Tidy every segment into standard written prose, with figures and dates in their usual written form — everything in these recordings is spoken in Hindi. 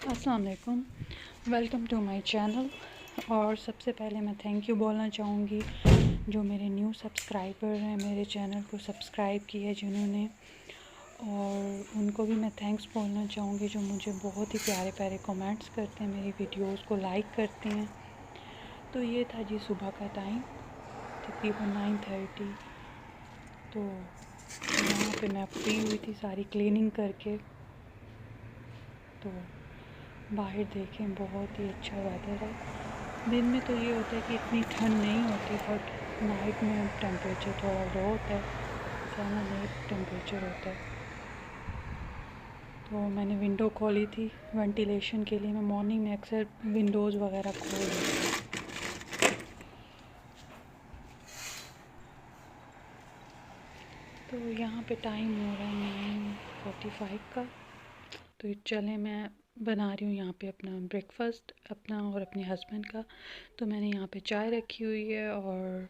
अस्सलाम वालेकुम, वेलकम टू माय चैनल। और सबसे पहले मैं थैंक यू बोलना चाहूँगी जो मेरे न्यू सब्सक्राइबर हैं, मेरे चैनल को सब्सक्राइब किया जिन्होंने, और उनको भी मैं थैंक्स बोलना चाहूँगी जो मुझे बहुत ही प्यारे प्यारे कमेंट्स करते हैं, मेरी वीडियोस को लाइक करते हैं। तो ये था जी सुबह का टाइम, तकरीबन 9:30। तो यहाँ पे मैं फ्री हुई थी सारी क्लीनिंग करके। तो बाहर देखें बहुत ही अच्छा वेदर है। दिन में तो ये होता है कि इतनी ठंड नहीं होती, बट नाइट में टेम्परेचर थोड़ा लो होता है, 7-8 टेम्परेचर होता है। तो मैंने विंडो खोली थी वेंटिलेशन के लिए। मैं मॉर्निंग में अक्सर विंडोज़ वगैरह खोल देती हूँ। तो यहाँ पे टाइम हो रहा है 9:45 का। तो चले मैं बना रही हूँ यहाँ पे अपना ब्रेकफास्ट, अपना और अपने हस्बैंड का। तो मैंने यहाँ पे चाय रखी हुई है और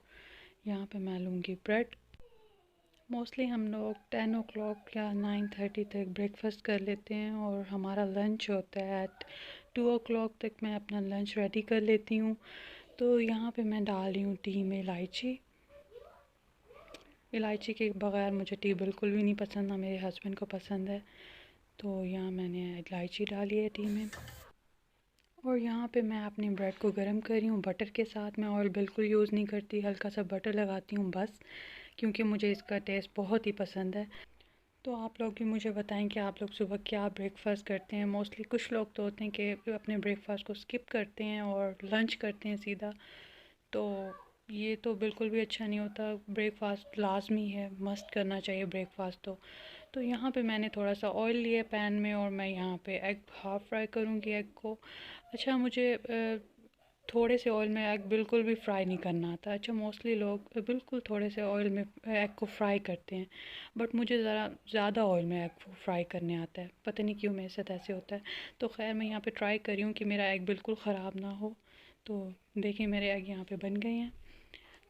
यहाँ पे मैं लूँगी ब्रेड। मोस्टली हम लोग 10 o'clock या 9:30 तक ब्रेकफास्ट कर लेते हैं और हमारा लंच होता है एट 2 o'clock तक। मैं अपना लंच रेडी कर लेती हूँ। तो यहाँ पे मैं डाल रही हूँ टी में इलायची। इलायची के बग़ैर मुझे टी बिल्कुल भी नहीं पसंद, ना मेरे हस्बैंड को पसंद है। तो यहाँ मैंने इलायची डाली है टी में। और यहाँ पे मैं अपनी ब्रेड को गर्म कर रही हूँ बटर के साथ। मैं ऑयल बिल्कुल यूज़ नहीं करती, हल्का सा बटर लगाती हूँ बस, क्योंकि मुझे इसका टेस्ट बहुत ही पसंद है। तो आप लोग भी मुझे बताएं कि आप लोग सुबह क्या ब्रेकफास्ट करते हैं। मोस्टली कुछ लोग तो होते हैं कि अपने ब्रेकफास्ट को स्किप करते हैं और लंच करते हैं सीधा। तो ये तो बिल्कुल भी अच्छा नहीं होता। ब्रेकफास्ट लाजमी है, मस्ट करना चाहिए ब्रेकफास्ट। तो यहाँ पे मैंने थोड़ा सा ऑयल लिया पैन में और मैं यहाँ पे एग हाफ़ फ्राई करूँगी एग को। अच्छा, मुझे थोड़े से ऑयल में एग बिल्कुल भी फ्राई नहीं करना आता। अच्छा, मोस्टली लोग बिल्कुल थोड़े से ऑयल में एग को फ्राई करते हैं, बट मुझे ज़रा ज़्यादा ऑयल में एग को फ्राई करने आता है। पता नहीं क्यों मेरे साथ ऐसे होता है। तो खैर मैं यहाँ पे ट्राई कर रही हूँ कि मेरा एग बिल्कुल ख़राब ना हो। तो देखिए मेरे एग यहाँ पे बन गए हैं।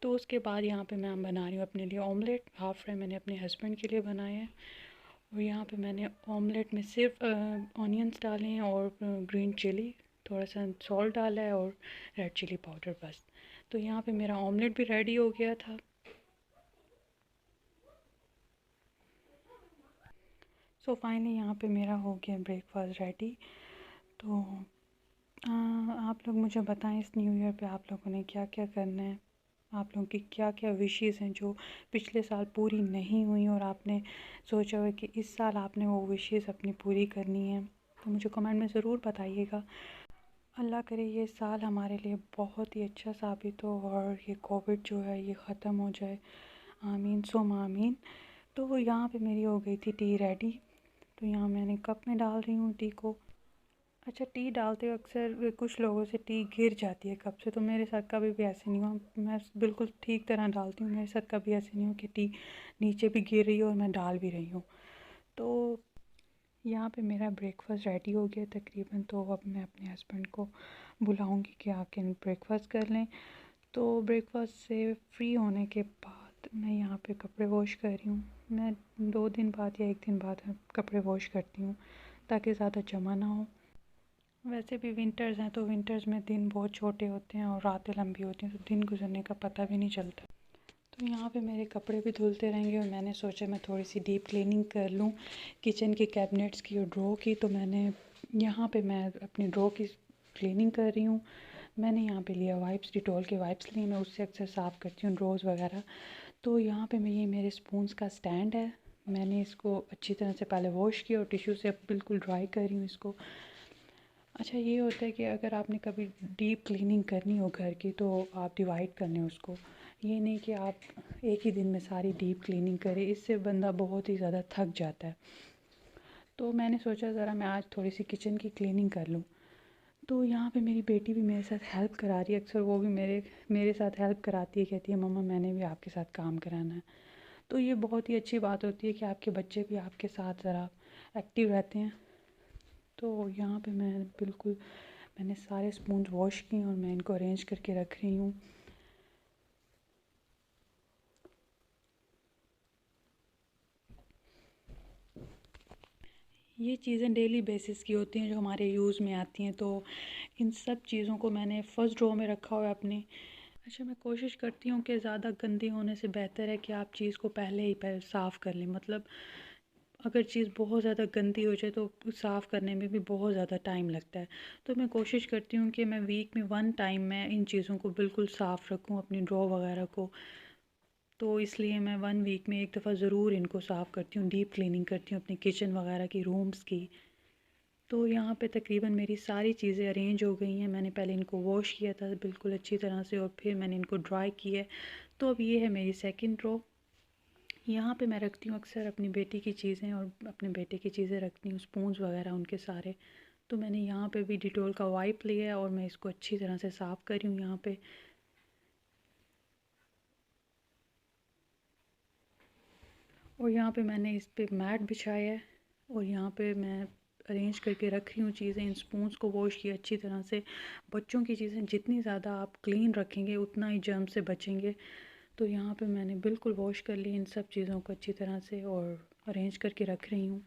तो उसके बाद यहाँ पे मैं बना रही हूँ अपने लिए ऑमलेट। हाफ़ फ्राई मैंने अपने हस्बैंड के लिए बनाए हैं। और यहाँ पे मैंने ऑमलेट में सिर्फ ऑनियंस डाले हैं और ग्रीन चिली, थोड़ा सा सॉल्ट डाला है और रेड चिली पाउडर बस। तो यहाँ पे मेरा ऑमलेट भी रेडी हो गया था। सो फाइनली यहाँ पे मेरा हो गया ब्रेकफास्ट रेडी। तो आप लोग मुझे बताएं इस न्यू ईयर पे आप लोगों ने क्या क्या करना है, आप लोगों की क्या क्या विशेज़ हैं जो पिछले साल पूरी नहीं हुई और आपने सोचा हुआ कि इस साल आपने वो विशेज़ अपनी पूरी करनी है। तो मुझे कमेंट में ज़रूर बताइएगा। अल्लाह करे ये साल हमारे लिए बहुत ही अच्छा साबित हो और ये कोविड जो है ये ख़त्म हो जाए। आमीन सुम आमीन। तो यहाँ पे मेरी हो गई थी टी रेडी। तो यहाँ मैंने कप में डाल रही हूँ टी को। अच्छा, टी डालते वक्त अक्सर कुछ लोगों से टी गिर जाती है कप से, तो मेरे साथ कभी भी ऐसे नहीं हुआ। मैं बिल्कुल ठीक तरह डालती हूँ, मेरे साथ कभी ऐसे नहीं हुआ कि टी नीचे भी गिर रही हो और मैं डाल भी रही हूँ। तो यहाँ पे मेरा ब्रेकफास्ट रेडी हो गया तकरीबन। तो अब मैं अपने हस्बैंड को बुलाऊंगी कि आके ब्रेकफास्ट कर लें। तो ब्रेकफास्ट से फ्री होने के बाद मैं यहाँ पे कपड़े वॉश कर रही हूँ। मैं 2 दिन बाद या 1 दिन बाद कपड़े वॉश करती हूँ ताकि ज़्यादा जमा ना हो। वैसे भी विंटर्स हैं तो विंटर्स में दिन बहुत छोटे होते हैं और रातें लंबी होती हैं, तो दिन गुजरने का पता भी नहीं चलता। तो यहाँ पे मेरे कपड़े भी धुलते रहेंगे और मैंने सोचा मैं थोड़ी सी डीप क्लीनिंग कर लूँ किचन के कैबिनेट्स की और ड्रॉ की। तो मैंने यहाँ पे मैं अपनी ड्रॉ की क्लीनिंग कर रही हूँ। मैंने यहाँ पे लिया वाइप्स, डिटॉल के वाइप्स लिए, मैं उससे अक्सर साफ़ करती हूँ ड्रॉज वगैरह। तो यहाँ पे ये मेरे स्पून्स का स्टैंड है। मैंने इसको अच्छी तरह से पहले वॉश किया और टिश्यू से बिल्कुल ड्राई कर रही हूँ इसको। अच्छा, ये होता है कि अगर आपने कभी डीप क्लीनिंग करनी हो घर की तो आप डिवाइड कर लें उसको। ये नहीं कि आप एक ही दिन में सारी डीप क्लीनिंग करें, इससे बंदा बहुत ही ज़्यादा थक जाता है। तो मैंने सोचा ज़रा मैं आज थोड़ी सी किचन की क्लीनिंग कर लूँ। तो यहाँ पे मेरी बेटी भी मेरे साथ हेल्प करा रही है। अक्सर वो भी मेरे साथ हेल्प कराती है, कहती है मम्मा मैंने भी आपके साथ काम कराना है। तो ये बहुत ही अच्छी बात होती है कि आपके बच्चे भी आपके साथ ज़रा एक्टिव रहते हैं। तो यहाँ पे मैंने सारे स्पून वॉश किए और मैं इनको अरेंज करके रख रही हूँ। ये चीज़ें डेली बेसिस की होती हैं जो हमारे यूज़ में आती हैं, तो इन सब चीज़ों को मैंने फ़र्स्ट ड्रॉ में रखा हुआ है अपने। अच्छा, मैं कोशिश करती हूँ कि ज़्यादा गंदी होने से बेहतर है कि आप चीज़ को पहले ही साफ़ कर लें। मतलब अगर चीज़ बहुत ज़्यादा गंदी हो जाए तो साफ़ करने में भी बहुत ज़्यादा टाइम लगता है। तो मैं कोशिश करती हूँ कि मैं वीक में 1 टाइम मैं इन चीज़ों को बिल्कुल साफ़ रखूँ, अपनी ड्रॉ वगैरह को। तो इसलिए मैं 1 वीक में एक दफ़ा ज़रूर इनको साफ़ करती हूँ, डीप क्लीनिंग करती हूँ अपनी किचन वगैरह की, रूम्स की। तो यहाँ पे तकरीबन मेरी सारी चीज़ें अरेंज हो गई हैं। मैंने पहले इनको वॉश किया था बिल्कुल अच्छी तरह से और फिर मैंने इनको ड्राई किया है। तो अब ये है मेरी सेकंड ड्रॉ। यहाँ पे मैं रखती हूँ अक्सर अपनी बेटी की चीज़ें और अपने बेटे की चीज़ें रखती हूँ, स्पून्स वगैरह उनके सारे। तो मैंने यहाँ पे भी डिटॉल का वाइप लिया है और मैं इसको अच्छी तरह से साफ़ कर रही हूँ यहाँ पे। और यहाँ पे मैंने इस पे मैट बिछाया है और यहाँ पे मैं अरेंज करके रख रही हूँ चीज़ें। इन स्पून्स को वॉश किया अच्छी तरह से। बच्चों की चीज़ें जितनी ज़्यादा आप क्लीन रखेंगे उतना ही जर्म से बचेंगे। तो यहाँ पे मैंने बिल्कुल वॉश कर ली इन सब चीज़ों को अच्छी तरह से और अरेंज करके रख रही हूँ।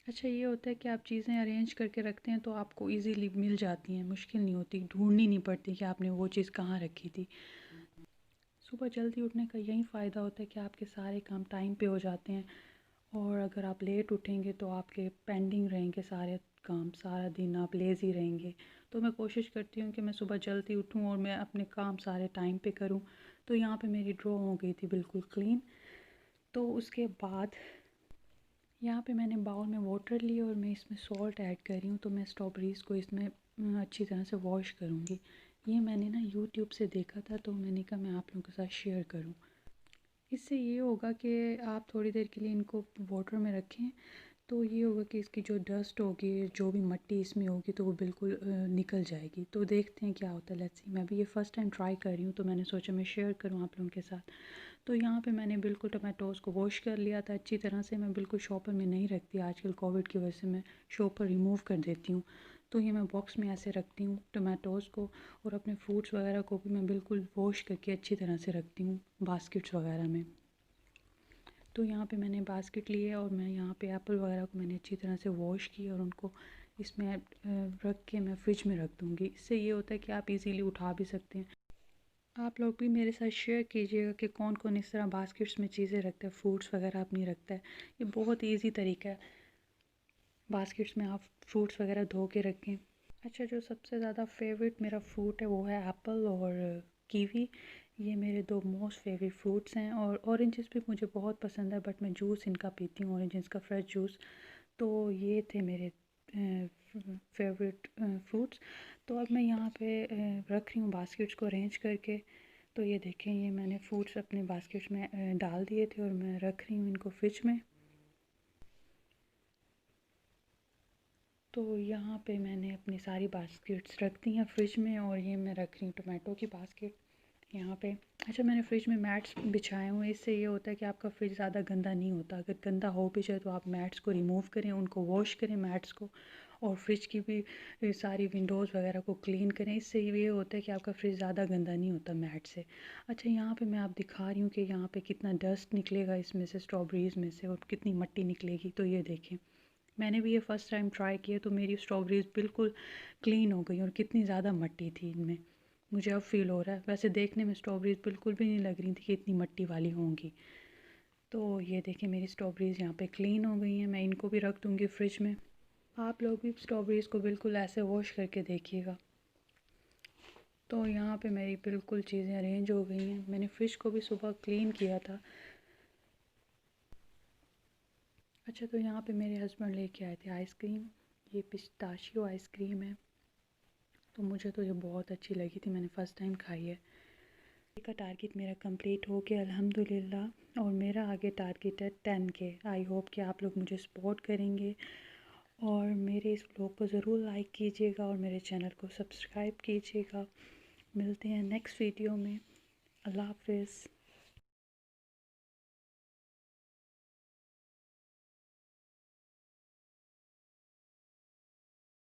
अच्छा, ये होता है कि आप चीज़ें अरेंज करके रखते हैं तो आपको इजीली मिल जाती हैं, मुश्किल नहीं होती, ढूंढनी नहीं पड़ती कि आपने वो चीज़ कहाँ रखी थी। सुबह जल्दी उठने का यही फ़ायदा होता है कि आपके सारे काम टाइम पे हो जाते हैं। और अगर आप लेट उठेंगे तो आपके पेंडिंग रहेंगे सारे काम, सारा दिन आप लेज़ी रहेंगे। तो मैं कोशिश करती हूँ कि मैं सुबह जल्दी उठूँ और मैं अपने काम सारे टाइम पे करूँ। तो यहाँ पे मेरी ड्रॉ हो गई थी बिल्कुल क्लीन। तो उसके बाद यहाँ पे मैंने बाउल में वाटर लिया और मैं इसमें सॉल्ट ऐड कर रही हूँ। तो मैं स्ट्रॉबेरीज़ को इसमें अच्छी तरह से वॉश करूँगी। ये मैंने ना यूट्यूब से देखा था तो मैंने कहा मैं आप लोगों के साथ शेयर करूँ। इससे ये होगा कि आप थोड़ी देर के लिए इनको वाटर में रखें तो ये होगा कि इसकी जो डस्ट होगी, जो भी मिट्टी इसमें होगी तो वो बिल्कुल निकल जाएगी। तो देखते हैं क्या होता है, लेट्स सी। मैं भी ये फ़र्स्ट टाइम ट्राई कर रही हूँ तो मैंने सोचा मैं शेयर करूँ आप लोगों के साथ। तो यहाँ पे मैंने बिल्कुल टमाटोज़ को वॉश कर लिया था अच्छी तरह से। मैं बिल्कुल शॉपर में नहीं रखती आजकल, कोविड की वजह से मैं शॉपर रिमूव कर देती हूँ। तो ये मैं बॉक्स में ऐसे रखती हूँ टमाटोज़ को। और अपने फ्रूट्स वगैरह को भी मैं बिल्कुल वॉश करके अच्छी तरह से रखती हूँ बास्केट्स वगैरह में। तो यहाँ पे मैंने बास्केट लिए और मैं यहाँ पे एप्पल वगैरह को मैंने अच्छी तरह से वॉश किया और उनको इसमें रख के मैं फ्रिज में रख दूँगी। इससे ये होता है कि आप इजीली उठा भी सकते हैं। आप लोग भी मेरे साथ शेयर कीजिएगा कि कौन कौन इस तरह बास्केट्स में चीज़ें रखता है, फ्रूट्स वगैरह अपनी रखता है। ये बहुत ईजी तरीका है, बास्केट्स में आप फ्रूट्स वगैरह धो के रखें। अच्छा, जो सबसे ज़्यादा फेवरेट मेरा फ्रूट है वो है एप्पल और कीवी। ये मेरे दो मोस्ट फेवरेट फ्रूट्स हैं। और ऑरेंजेस भी मुझे बहुत पसंद है बट मैं जूस इनका पीती हूँ, ऑरेंजेस का फ्रेश जूस। तो ये थे मेरे फेवरेट फ्रूट्स। तो अब मैं यहाँ पे रख रही हूँ बास्केट्स को अरेंज करके। तो ये देखें, ये मैंने फ्रूट्स अपने बास्केट्स में डाल दिए थे और मैं रख रही हूँ इनको फ्रिज में। तो यहाँ पे मैंने अपनी सारी बास्केट्स रख दी हैं फ्रिज में और ये मैं रख रही हूँ टमाटो की बास्केट यहाँ पे। अच्छा, मैंने फ्रिज में मैट्स बिछाए हुए हैं। इससे ये होता है कि आपका फ्रिज ज़्यादा गंदा नहीं होता। अगर गंदा हो भी जाए तो आप मैट्स को रिमूव करें, उनको वॉश करें मैट्स को, और फ्रिज की भी सारी विंडोज़ वगैरह को क्लीन करें। इससे ये होता है कि आपका फ्रिज ज़्यादा गंदा नहीं होता मैट से। अच्छा, यहाँ पे मैं आप दिखा रही हूँ कि यहाँ पे कितना डस्ट निकलेगा इसमें से, स्ट्रॉबेरीज़ में से, और कितनी मिट्टी निकलेगी। तो ये देखें, मैंने भी ये फ़र्स्ट टाइम ट्राई किया तो मेरी स्ट्रॉबेरीज़ बिल्कुल क्लीन हो गई और कितनी ज़्यादा मिट्टी थी इनमें, मुझे अब फ़ील हो रहा है। वैसे देखने में स्ट्रॉबेरीज़ बिल्कुल भी नहीं लग रही थी कि इतनी मिट्टी वाली होंगी। तो ये देखिए, मेरी स्ट्रॉबेरीज़ यहाँ पे क्लीन हो गई हैं। मैं इनको भी रख दूँगी फ्रिज में। आप लोग भी स्ट्रॉबेरीज़ को बिल्कुल ऐसे वॉश करके देखिएगा। तो यहाँ पे मेरी बिल्कुल चीज़ें अरेंज हो गई हैं। मैंने फ़िश को भी सुबह क्लीन किया था। अच्छा, तो यहाँ पे मेरे हस्बैंड लेके आए थे आइसक्रीम। ये पिस्ताशियो आइसक्रीम है। तो मुझे तो ये बहुत अच्छी लगी थी, मैंने फ़र्स्ट टाइम खाई है। का टारगेट मेरा कंप्लीट हो गया अल्हम्दुलिल्लाह। और मेरा आगे टारगेट है 10 के। आई होप कि आप लोग मुझे सपोर्ट करेंगे और मेरे इस ब्लॉग को ज़रूर लाइक कीजिएगा और मेरे चैनल को सब्सक्राइब कीजिएगा। मिलते हैं नेक्स्ट वीडियो में। अल्लाह हाफ़िज़।